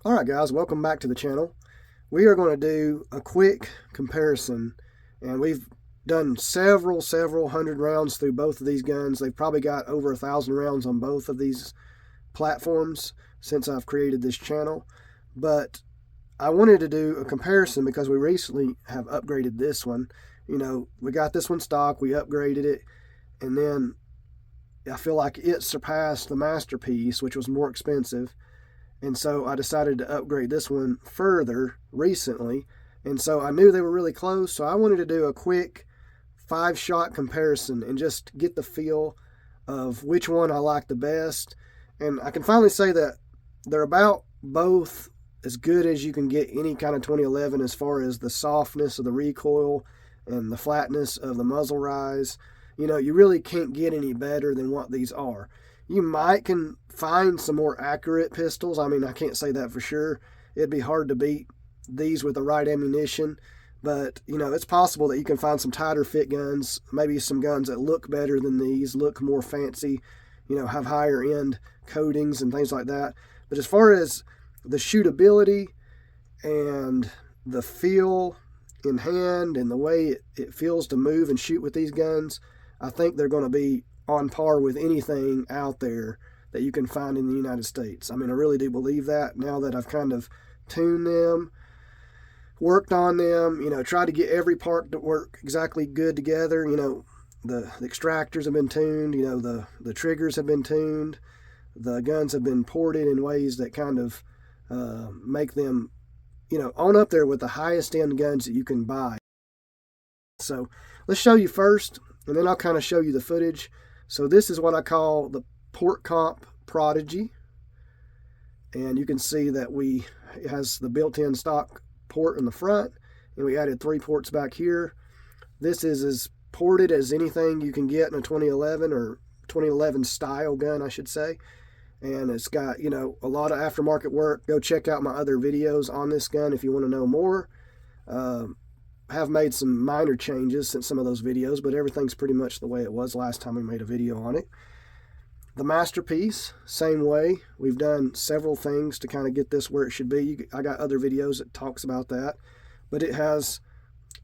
Alright guys, welcome back to the channel. We are going to do a quick comparison, and we've done several hundred rounds through both of these guns. They've probably got over 1,000 rounds on both of these platforms since I've created this channel. But I wanted to do a comparison because we recently have upgraded this one. You know, we got this one stock, we upgraded it, and then I feel like it surpassed the Masterpiece, which was more expensive. And so I decided to upgrade this one further recently. And so I knew they were really close. So I wanted to do a quick 5-shot comparison and just get the feel of which one I like the best. And I can finally say that they're about both as good as you can get any kind of 2011 as far as the softness of the recoil and the flatness of the muzzle rise. You know, you really can't get any better than what these are. You might can find some more accurate pistols. I mean, I can't say that for sure. It'd be hard to beat these with the right ammunition. But, you know, it's possible that you can find some tighter fit guns, maybe some guns that look better than these, look more fancy, you know, have higher end coatings and things like that. But as far as the shootability and the feel in hand and the way it feels to move and shoot with these guns, I think they're going to be on par with anything out there that you can find in the United States. I mean, I really do believe that now that I've kind of tuned them, worked on them, you know, tried to get every part to work exactly good together. You know, the extractors have been tuned, you know, the triggers have been tuned, the guns have been ported in ways that kind of make them, you know, on up there with the highest end guns that you can buy. So let's show you first, and then I'll kind of show you the footage. So this is what I call the Port Comp Prodigy, and you can see that it has the built-in stock port in the front, and we added 3 ports back here. This is as ported as anything you can get in a 2011 or 2011 style gun, I should say. And it's got, you know, a lot of aftermarket work. Go check out my other videos on this gun if you want to know more. Have made some minor changes since some of those videos, but everything's pretty much the way it was last time we made a video on it. The Masterpiece, same way. We've done several things to kind of get this where it should be. I got other videos that talks about that, but it has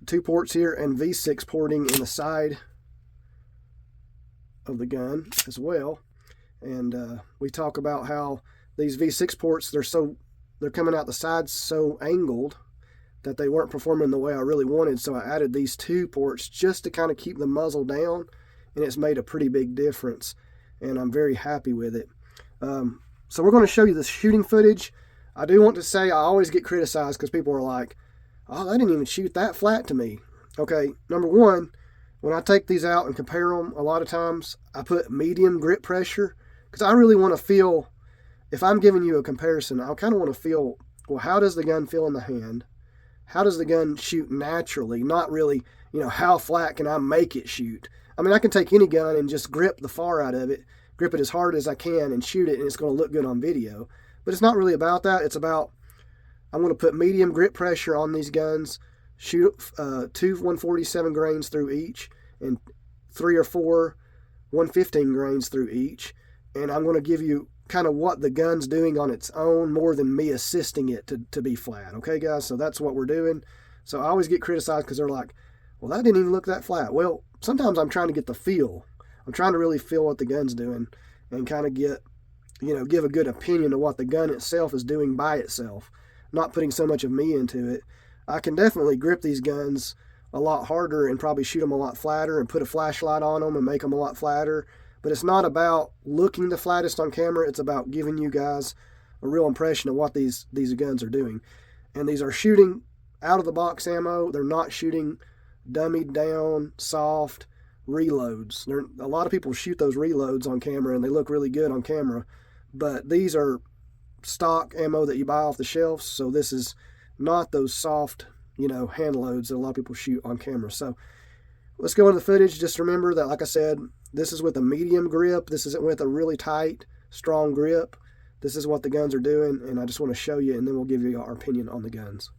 2 ports here and V6 porting in the side of the gun as well. And we talk about how these V6 ports, they're coming out the sides so angled that they weren't performing the way I really wanted, so I added these 2 ports just to kind of keep the muzzle down, and it's made a pretty big difference, and I'm very happy with it. So we're going to show you the shooting footage. I do want to say I always get criticized because people are like, oh, they didn't even shoot that flat to me. Okay, number one, when I take these out and compare them, a lot of times I put medium grip pressure because I really want to feel, if I'm giving you a comparison, I kind of want to feel, well, how does the gun feel in the hand? How does the gun shoot naturally? Not really, you know, how flat can I make it shoot? I mean, I can take any gun and just grip the far out of it, grip it as hard as I can and shoot it, and it's going to look good on video. But it's not really about that. It's about, I'm going to put medium grip pressure on these guns, shoot 2 147 grains through each, and 3 or 4 115 grains through each. And I'm going to give you kind of what the gun's doing on its own more than me assisting it to be flat. Okay, guys? So that's what we're doing. So I always get criticized because they're like, well, that didn't even look that flat. Well, sometimes I'm trying to get the feel. I'm trying to really feel what the gun's doing and kind of get, you know, give a good opinion of what the gun itself is doing by itself, not putting so much of me into it. I can definitely grip these guns a lot harder and probably shoot them a lot flatter and put a flashlight on them and make them a lot flatter. But it's not about looking the flattest on camera. It's about giving you guys a real impression of what these guns are doing. And these are shooting out of the box ammo. They're not shooting dummied down, soft reloads. A lot of people shoot those reloads on camera and they look really good on camera. But these are stock ammo that you buy off the shelves. So this is not those soft, you know, hand loads that a lot of people shoot on camera. So let's go into the footage. Just remember that, like I said, this is with a medium grip. This isn't with a really tight, strong grip. This is what the guns are doing, and I just want to show you, and then we'll give you our opinion on the guns.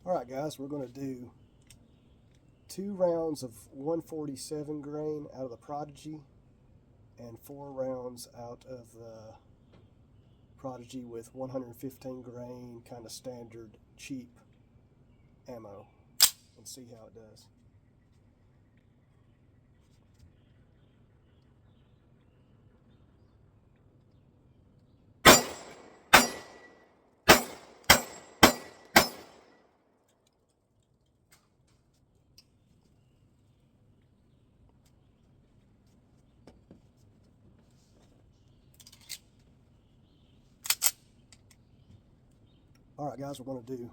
All right, guys, we're going to do 2 rounds of 147 grain out of the Prodigy and 4 rounds out of the Prodigy with 115 grain, kind of standard, cheap ammo, and see how it does. Alright guys, we're going to do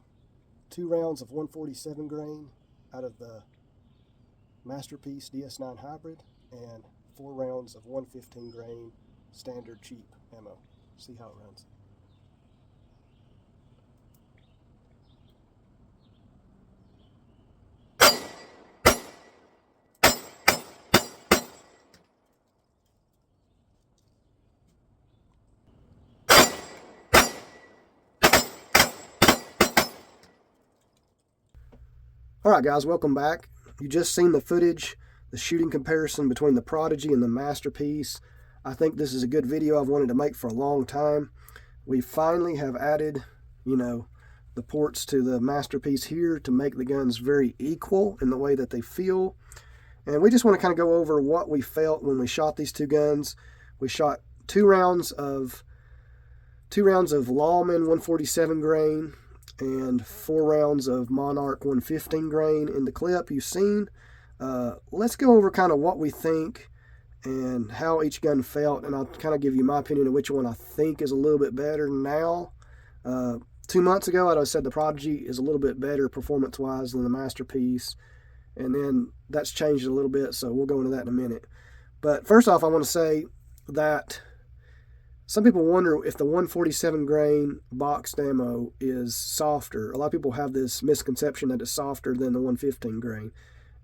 2 rounds of 147 grain out of the Masterpiece DS9 Hybrid and 4 rounds of 115 grain standard cheap ammo. See how it runs. Alright guys, welcome back. You just seen the footage, the shooting comparison between the Prodigy and the Masterpiece. I think this is a good video I've wanted to make for a long time. We finally have added, the ports to the Masterpiece here to make the guns very equal in the way that they feel. And we just want to kind of go over what we felt when we shot these two guns. We shot 2 rounds of Lawman 147 grain and 4 rounds of Monarch 115 grain in the clip you've seen. Let's go over kind of what we think and how each gun felt, and I'll kind of give you my opinion of which one I think is a little bit better now. 2 months ago, I said the Prodigy is a little bit better performance-wise than the Masterpiece, and then that's changed a little bit, so we'll go into that in a minute. But first off, I want to say that some people wonder if the 147 grain boxed ammo is softer. A lot of people have this misconception that it's softer than the 115 grain.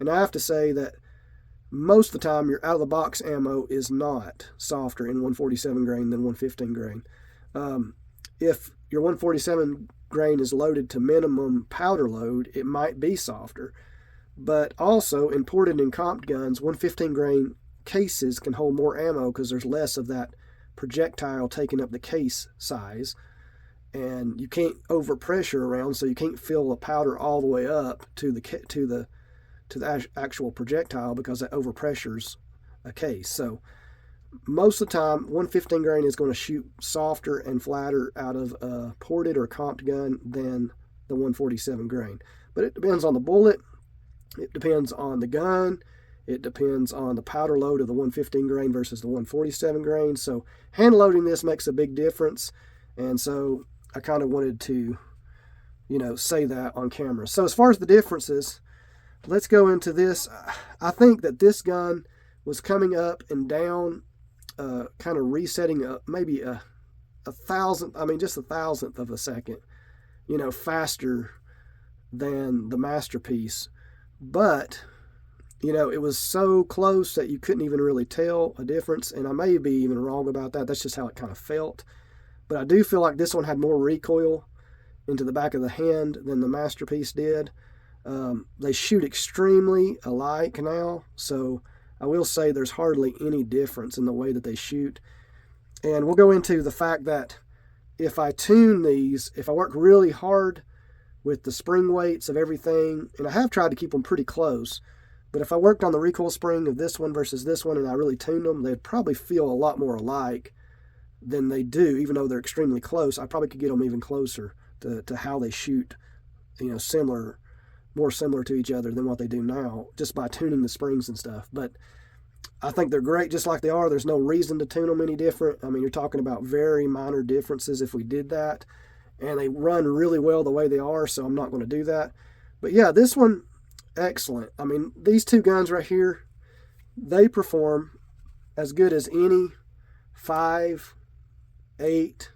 And I have to say that most of the time your out-of-the-box ammo is not softer in 147 grain than 115 grain. If your 147 grain is loaded to minimum powder load, it might be softer. But also, imported and comped guns, 115 grain cases can hold more ammo because there's less of that projectile taking up the case size, and you can't overpressure around, so you can't fill the powder all the way up to the actual projectile because that overpressures a case. So most of the time 115 grain is going to shoot softer and flatter out of a ported or comped gun than the 147 grain. But it depends on the bullet, it depends on the gun, it depends on the powder load of the 115 grain versus the 147 grain. So hand loading this makes a big difference. And so I kind of wanted to, say that on camera. So as far as the differences, let's go into this. I think that this gun was coming up and down, kind of resetting maybe a thousandth, just a thousandth of a second, faster than the Masterpiece. But it was so close that you couldn't even really tell a difference, and I may be even wrong about that. That's just how it kind of felt. But I do feel like this one had more recoil into the back of the hand than the Masterpiece did. They shoot extremely alike now, so I will say there's hardly any difference in the way that they shoot. And we'll go into the fact that if I tune these, if I work really hard with the spring weights of everything, and I have tried to keep them pretty close, but if I worked on the recoil spring of this one versus this one and I really tuned them, they'd probably feel a lot more alike than they do, even though they're extremely close. I probably could get them even closer to how they shoot, more similar to each other than what they do now, just by tuning the springs and stuff. But I think they're great just like they are. There's no reason to tune them any different. You're talking about very minor differences if we did that. And they run really well the way they are, so I'm not going to do that. But yeah, this one, excellent. These two guns right here, they perform as good as any 5, 8,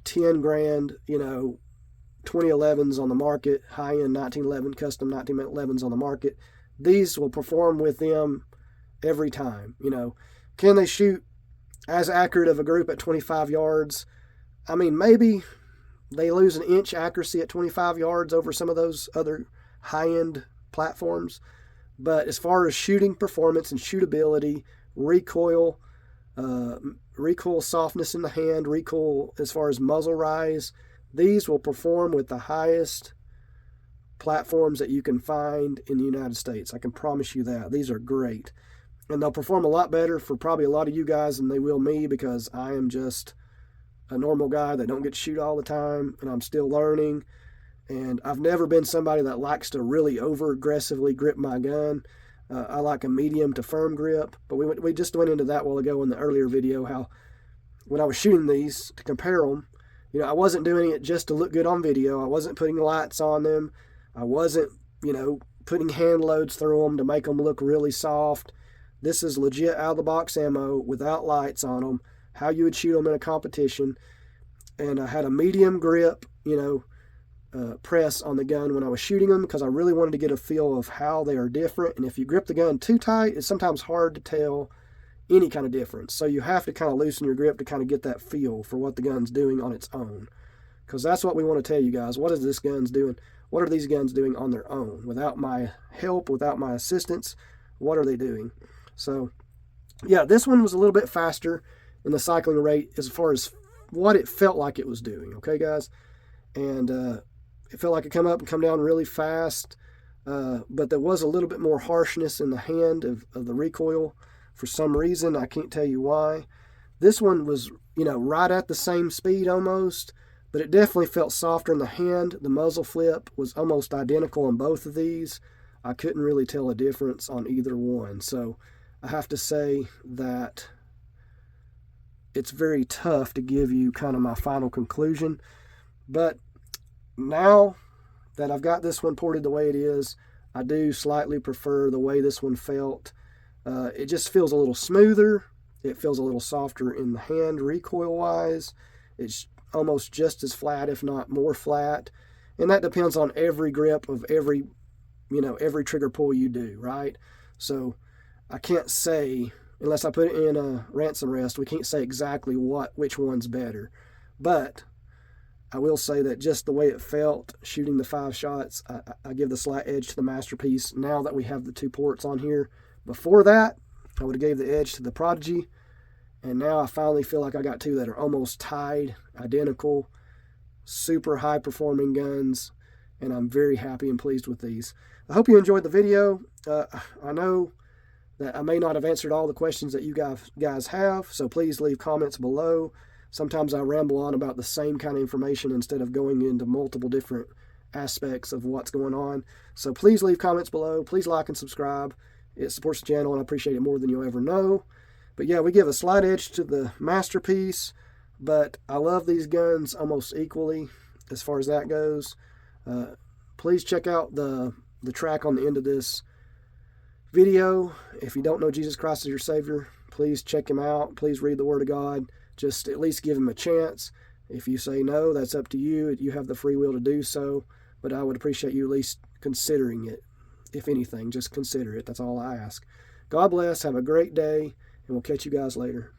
10 grand, 2011s on the market, high-end 1911, custom 1911s on the market. These will perform with them every time. Can they shoot as accurate of a group at 25 yards? Maybe they lose an inch accuracy at 25 yards over some of those other high-end platforms. But as far as shooting performance and shootability, recoil, recoil softness in the hand, recoil as far as muzzle rise. These will perform with the highest platforms that you can find in the United States. I can promise you that. These are great. And they'll perform a lot better for probably a lot of you guys than they will me, because I am just a normal guy that don't get to shoot all the time, and I'm still learning. And I've never been somebody that likes to really over aggressively grip my gun. I like a medium to firm grip, but we just went into that a while ago in the earlier video, how when I was shooting these to compare them, you know, I wasn't doing it just to look good on video. I wasn't putting lights on them. I wasn't, you know, putting hand loads through them to make them look really soft. This is legit out of the box ammo without lights on them, how you would shoot them in a competition. And I had a medium grip, you know, press on the gun when I was shooting them, because I really wanted to get a feel of how they are different. And if you grip the gun too tight, it's sometimes hard to tell any kind of difference. So you have to kind of loosen your grip to kind of get that feel for what the gun's doing on its own, because that's what we want to tell you guys. What is this gun's doing? What are these guns doing on their own, without my help, without my assistance? What are they doing? So yeah, this one was a little bit faster in the cycling rate as far as what it felt like it was doing. Okay, guys? And it felt like it come up and come down really fast, but there was a little bit more harshness in the hand of the recoil for some reason. I can't tell you why. This one was, you know, right at the same speed almost, but it definitely felt softer in the hand. The muzzle flip was almost identical on both of these. I couldn't really tell a difference on either one. So I have to say that it's very tough to give you kind of my final conclusion. But now that I've got this one ported the way it is, I do slightly prefer the way this one felt. It just feels a little smoother. It feels a little softer in the hand recoil-wise. It's almost just as flat, if not more flat. And that depends on every grip of every, you know, every trigger pull you do, right? So I can't say, unless I put it in a ransom rest, we can't say exactly which one's better. But I will say that just the way it felt shooting the 5 shots, I give the slight edge to the Masterpiece now that we have the 2 ports on here. Before that, I would have gave the edge to the Prodigy. And now I finally feel like I got 2 that are almost tied, identical, super high performing guns. And I'm very happy and pleased with these. I hope you enjoyed the video. I know that I may not have answered all the questions that you guys have, so please leave comments below. Sometimes I ramble on about the same kind of information instead of going into multiple different aspects of what's going on. So please leave comments below. Please like and subscribe. It supports the channel, and I appreciate it more than you'll ever know. But yeah, we give a slight edge to the Masterpiece, but I love these guns almost equally as far as that goes. Please check out the track on the end of this video. If you don't know Jesus Christ as your Savior, please check him out. Please read the Word of God. Just at least give him a chance. If you say no, that's up to you. You have the free will to do so. But I would appreciate you at least considering it. If anything, just consider it. That's all I ask. God bless. Have a great day. And we'll catch you guys later.